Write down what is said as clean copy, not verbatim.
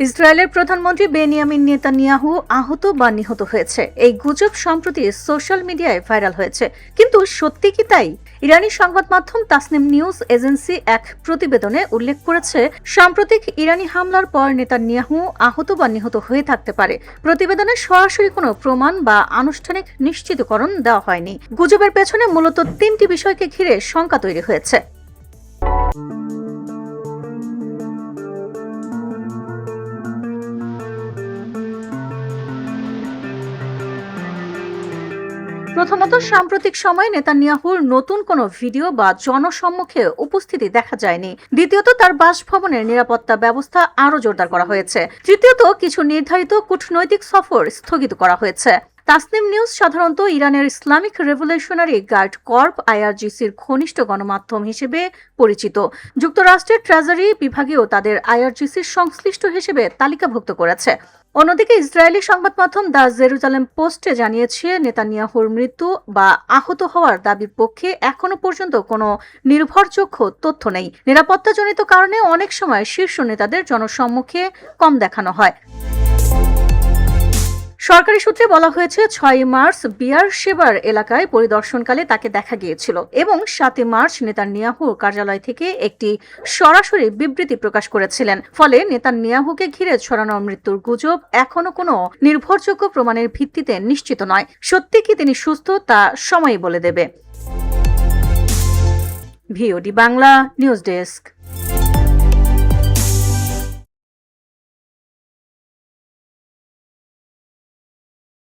ইসরায়েলের প্রধানমন্ত্রী Benjamin Netanyahu আহত বা নিহত হয়েছে, এই গুজব সম্প্রতি সোশ্যাল মিডিয়ায় ভাইরাল হয়েছে। কিন্তু সত্যি কি তাই? ইরানি সংবাদ মাধ্যম তাসনিম নিউজ এজেন্সি এক প্রতিবেদনে উল্লেখ করেছে, সাম্প্রতিক ইরানি হামলার পর নেতানিয়াহু আহত বা নিহত হয়ে থাকতে পারে। প্রতিবেদনে সরাসরি কোনো প্রমাণ বা আনুষ্ঠানিক নিশ্চিতকরণ দেওয়া হয়নি। গুজবের পেছনে মূলত তিনটি বিষয়কে ঘিরে শঙ্কা তৈরি হয়েছে। প্রথমত, সাম্প্রতিক সময়ে নেতানিয়াহুর নতুন কোনো ভিডিও বা জনসম্মুখে উপস্থিতি দেখা যায়নি। দ্বিতীয়ত, তার বাসভবনের নিরাপত্তা ব্যবস্থা আরও জোরদার করা হয়েছে। তৃতীয়ত, কিছু নির্ধারিত কূটনৈতিক সফর স্থগিত করা হয়েছে। তাসনিম নিউজ সাধারণত ইরানের ইসলামিক রেভলিউশনারি গার্ড কর্প আইআরজিসির ঘনিষ্ঠ গণমাধ্যম হিসেবে পরিচিত। যুক্তরাষ্ট্রের ট্রেজারি বিভাগীয় তাদের আইআরজিসির সংশ্লিষ্ট হিসেবে তালিকাভুক্ত করেছে। অন্যদিকে ইসরায়েলি সংবাদ মাধ্যম দ্য জেরুজালেম পোস্টে জানিয়েছে, নেতানিয়াহুর মৃত্যু বা আহত হওয়ার দাবির পক্ষে এখনো পর্যন্ত কোনো নির্ভরযোগ্য তথ্য নেই। নিরাপত্তাজনিত কারণে অনেক সময় শীর্ষ নেতাদের জনসম্মুখে কম দেখানো হয়। সরকারি সূত্রে বলা হয়েছে, 6 মার্চ বিয়ার শেবার এলাকায় পরিদর্শনকালে তাকে দেখা গিয়েছিল এবং 7 মার্চ নেতানিয়াহুর কার্যালয় থেকে একটি সরাসরি বিবৃতি প্রকাশ করেছিলেন। ফলে নেতানিয়াহুকে ঘিরে ছড়ানো মৃত্যুর গুজব এখনো কোনো নির্ভরযোগ্য প্রমাণের ভিত্তিতে নিশ্চিত নয়। সত্যি কি তিনি সুস্থ, তা সময়ই বলে দেবে। VOD Bangla news desk.